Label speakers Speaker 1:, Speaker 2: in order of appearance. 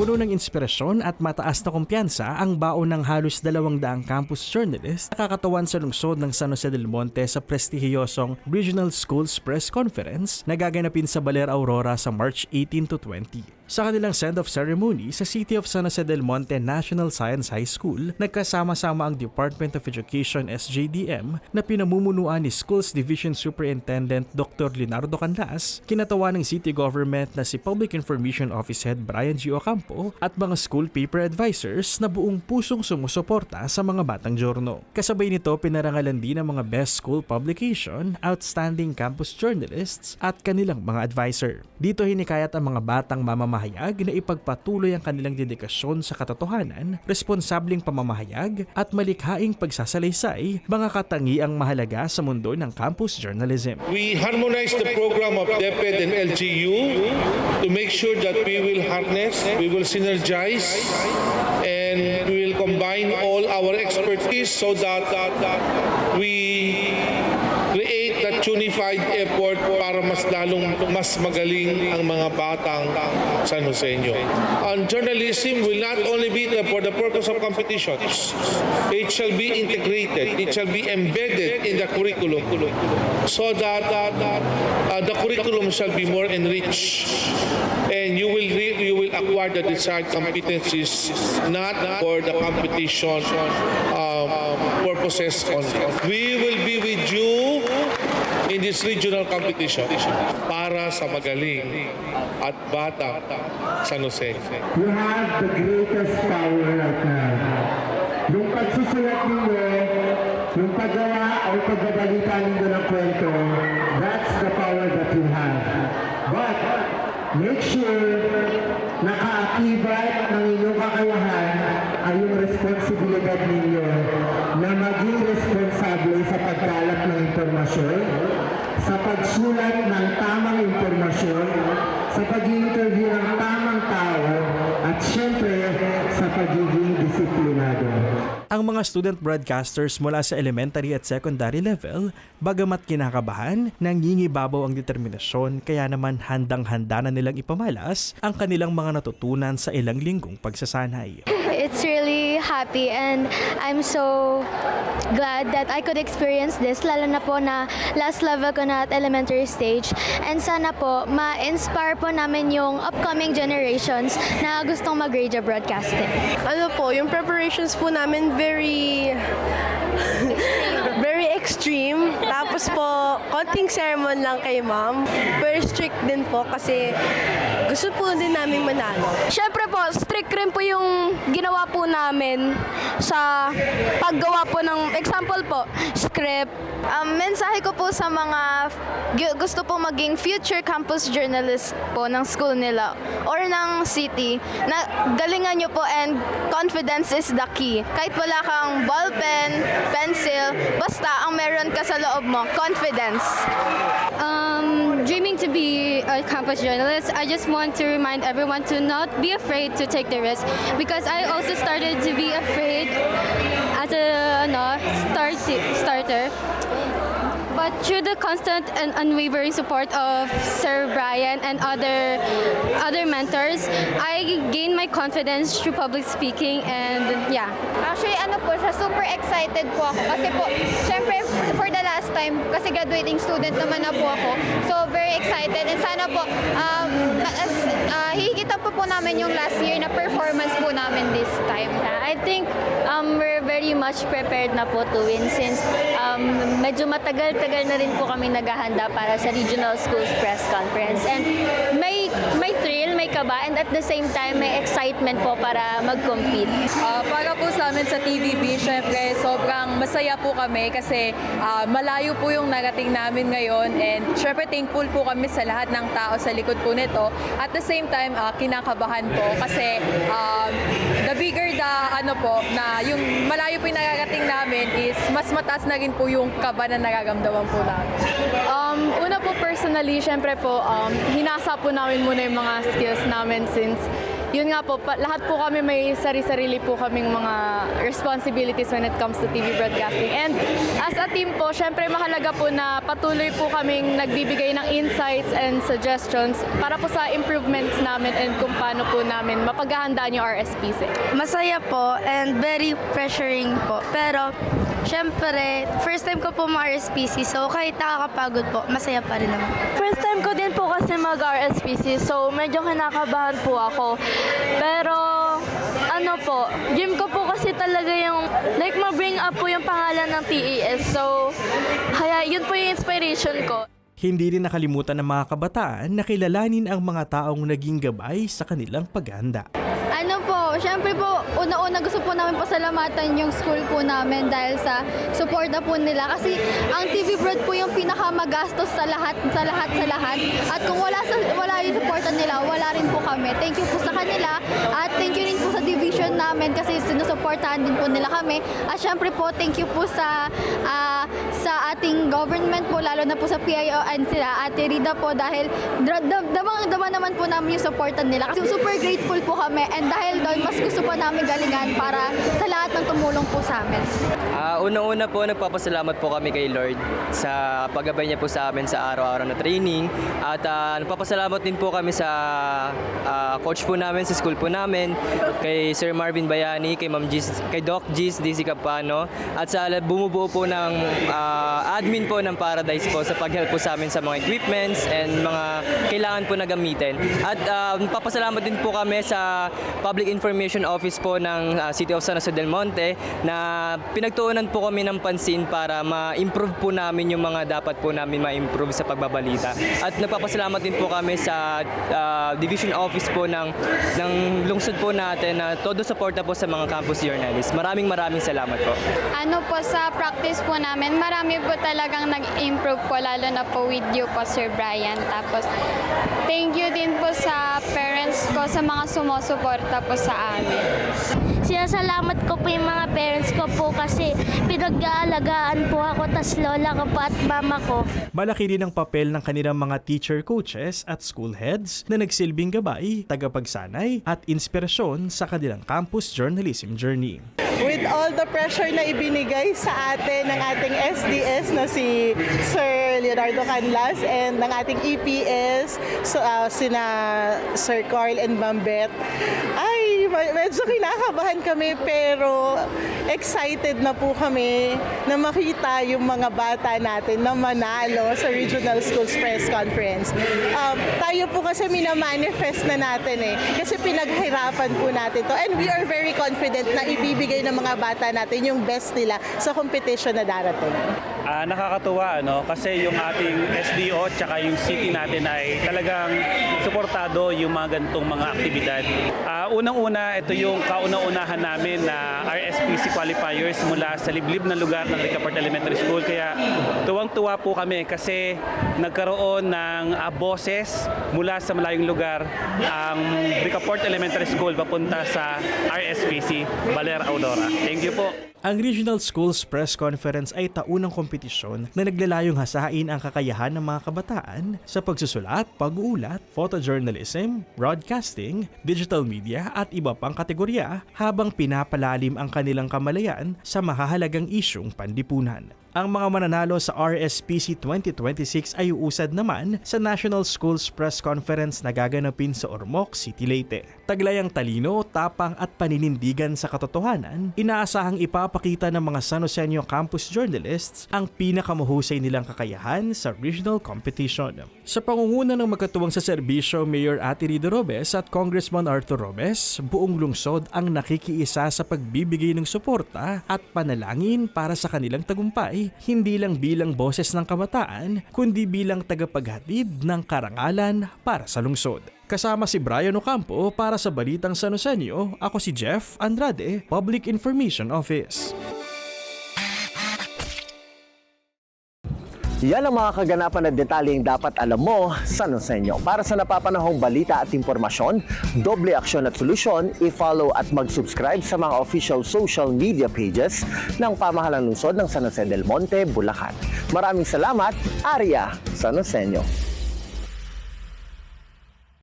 Speaker 1: Puno ng inspirasyon at mataas na kumpiyansa ang baon ng halos 200 campus journalists na nakakatawan sa lungsod ng San Jose del Monte sa prestihiyosong Regional Schools Press Conference na gaganapin sa Baler Aurora sa March 18 to 20. Sa kanilang send-off ceremony sa City of San Jose del Monte National Science High School, nagkasama-sama ang Department of Education SJDM na pinamumunuan ni Schools Division Superintendent Dr. Leonardo Canlas, kinatawa ng City Government na si Public Information Office Head Brian G. Ocampo at mga school paper advisors na buong pusong sumusuporta sa mga batang journal. Kasabay nito, pinarangalan din ang mga Best School Publication, Outstanding Campus Journalists at kanilang mga advisor. Dito hinikayat ang mga batang mamamahayag na ipagpatuloy ang kanilang dedikasyon sa katotohanan, responsableng pamamahayag at malikhaing pagsasalaysay, mga katangiang mahalaga sa mundo ng campus journalism.
Speaker 2: We harmonize the program of DepEd and LGU to make sure that we will harness, we will synergize, and we will combine all our expertise so that we create that unified effort para mas magaling ang mga batang San Joseño. And journalism will not only be for the purpose of competitions. It shall be integrated. It shall be embedded in the curriculum so that the curriculum shall be more enriched. And you will acquire the desired competencies not for the competition purposes only. We will be with you in this regional competition para sa magaling at bata San Jose.
Speaker 3: You have the greatest power right now. Yung pagsusulat ninyo, yung paggawa o pagbabalita ninyo ng kwento, that's the power that you have. But make sure nakaakibat ng inyong kakayahan ay yung responsibilidad ninyo na maging responsable sa pagkalat ng impormasyon, sa pagsulat ng tamang impormasyon, sa pag-interview ng tamang tao, at syempre sa pagiging disiplinado.
Speaker 1: Ang mga student broadcasters mula sa elementary at secondary level, bagamat kinakabahan, nangingibabaw ang determinasyon kaya naman handang-handa na nilang ipamalas ang kanilang mga natutunan sa ilang linggong pagsasanay.
Speaker 4: It's really happy and I'm so glad that I could experience this, lalo na po na last level ko na at elementary stage. And sana po ma-inspire po namin yung upcoming generations na gustong mag-radio broadcasting.
Speaker 5: Ano po, yung preparations po namin very extreme. Tapos po, konting sermon lang kay ma'am. Very strict din po kasi gusto po din namin manalo.
Speaker 6: Siyempre po, strict rin po yung ginawa po namin sa paggawa po ng example po, script.
Speaker 4: Mensahe ko po sa mga gusto po maging future campus journalist po ng school nila or ng city, na galingan nyo po and confidence is the key. Kahit wala kang ballpen, pencil, basta ang meron ka sa loob mo, confidence.
Speaker 6: Dreaming to be a campus journalist, I just want to remind everyone to not be afraid to take the risk, because I also started to be afraid as a starter. But through the constant and unwavering support of Sir Brian and other mentors, I gained my confidence through public speaking, and yeah.
Speaker 4: Actually, super excited po ako. Kasi po, syempre, for the last time, kasi graduating student naman na po ako. So, very excited. And sana po, hihigitan po namin yung last year na performance po namin this time.
Speaker 7: I think we're very much prepared na po to win since medyo matagal-tagal na rin po kami naghahanda para sa Regional Schools Press Conference. And may thrill, may kaba, and at the same time may excitement po para mag-compete.
Speaker 8: Para po sa amin sa TVB, syempre sobrang masaya po kami kasi malayo po yung narating namin ngayon, and syempre thankful po kami sa lahat ng tao sa likod po nito. At the same time, kinakabahan po kasi the bigger na yung malayo po yung nararating namin is mas mataas na rin po yung kaba na nararamdaman po namin.
Speaker 6: Una po personally, syempre po, hinasa po namin muna yung mga skills namin since
Speaker 8: yun nga po, lahat po kami may sarili-sarili po kaming mga responsibilities when it comes to TV broadcasting. And as a team po, syempre mahalaga po na patuloy po kaming nagbibigay ng insights and suggestions para po sa improvements namin and kung paano po namin mapaghahandaan yung RSPC.
Speaker 5: Masaya po and very pressuring po. Pero, syempre, first time ko po ma-RSPC, so kahit nakakapagod po, masaya pa rin naman.
Speaker 6: First time ko din po kasi mag-RSPC, so medyo kinakabahan po ako. Pero, ano po, dream ko po kasi talaga yung, like, ma-bring up po yung pangalan ng TES. So, kaya yun po yung inspiration ko.
Speaker 1: Hindi rin nakalimutan ng mga kabataan na kilalanin ang mga taong naging gabay sa kanilang paghahanda.
Speaker 4: Ano po, syempre po, una-una gusto po namin pasalamatan yung school po namin dahil sa suporta po nila. Kasi ang TV Broad po yung pinakamagastos sa lahat. At kung wala yung suporta nila, wala rin po kami. Thank you po sa kanila at thank you rin po sa division namin kasi sinusuportahan din po nila kami. At syempre po, thank you po sa ating government po, lalo na po sa PIO and sila Ate Rida po dahil dama naman po namin yung suporta nila. Kasi super grateful po kami and dahil doon, mas gusto po namin galingan para sa lahat ng tumulong po sa amin.
Speaker 9: Una-una po, nagpapasalamat po kami kay Lord sa paggabay niya po sa amin sa araw-araw na training. At nagpapasalamat din po kami sa coach po namin, sa school po namin, kay Sir Marvin Bayani, kay Ma'am Gis, kay Doc Gis, DC Capano, at sa bumubuo po ng admin po ng Paradise po sa pag-help po sa amin sa mga equipments and mga kailangan po na gamitin. At nagpapasalamat din po kami sa Public Information Office po ng City of San Jose del Monte na pinagtuunan po kami ng pansin para ma-improve po namin yung mga dapat po namin ma-improve sa pagbabalita. At nagpapasalamat din po kami sa Division Office po ng lungsod po natin na todo suporta po sa mga campus journalists. Maraming salamat po.
Speaker 6: Ano po, sa practice po namin, marami po talagang nag-improve po, lalo na po with you po, Sir Brian. Tapos, thank you din po sa parents ko sa mga sumusuporta po sa amin.
Speaker 10: Sinasalamat ko po yung mga parents ko po kasi pinag-aalagaan po ako, tas lola ko po at mama ko.
Speaker 1: Malaki din ang papel ng kanilang mga teacher coaches at school heads na nagsilbing gabay, tagapagsanay at inspirasyon sa kanilang campus journalism journey.
Speaker 11: With all the pressure na ibinigay sa atin ng ating SDS na si Sir Leonardo Canlas and ng ating EPS, sina Sir Carl and Ma'am Beth, ay medyo kinakabahan kami pero excited na po kami na makita yung mga bata natin na manalo sa Regional Schools Press Conference. Tayo po kasi minamanifest na natin kasi pinaghirapan po natin to and we are very confident na ibibigay ng mga bata natin yung best nila sa competition na darating.
Speaker 12: Nakakatuwa kasi yung ating SDO tsaka yung city natin ay talagang suportado yung mga ganitong mga aktibidad. Unang-una, ito yung kauna-unahan namin na RSPC qualifiers mula sa liblib na lugar ng Ricaport Elementary School. Kaya tuwang-tuwa po kami kasi nagkaroon ng boses mula sa malayong lugar ang Ricaport Elementary School papunta sa RSPC Baler Aurora. Thank you po.
Speaker 1: Ang Regional Schools Press Conference ay taunang kompetisyon na naglalayong hasain ang kakayahan ng mga kabataan sa pagsusulat, pag-uulat, photojournalism, broadcasting, digital media at iba pang kategorya habang pinapalalim ang kanilang kamalayan sa mahahalagang isyung panlipunan. Ang mga mananalo sa RSPC 2026 ay uusad naman sa National Schools Press Conference na gaganapin sa Ormoc City, Leyte. Taglay ang talino, tapang at paninindigan sa katotohanan, inaasahang ipapakita ng mga San Joseño campus journalists ang pinakamahusay nilang kakayahan sa regional competition. Sa pangunguna ng magkatuwang sa serbisyo Mayor Ate Rida Robes at Congressman Arthur Robes, buong lungsod ang nakikiisa sa pagbibigay ng suporta at panalangin para sa kanilang tagumpay, hindi lang bilang boses ng kabataan, kundi bilang tagapaghatid ng karangalan para sa lungsod. Kasama si Brian Ocampo para sa Balitang San Joseño, ako si Jeff Andrade, Public Information Office.
Speaker 13: Yan ang mga kaganapan at detalyeng dapat alam mo sa San Joseño. Para sa napapanahong balita at impormasyon, doble aksyon at solusyon, i-follow at mag-subscribe sa mga official social media pages ng Pamahalang Lungsod ng San Jose del Monte, Bulacan. Maraming salamat, Aria San Joseño.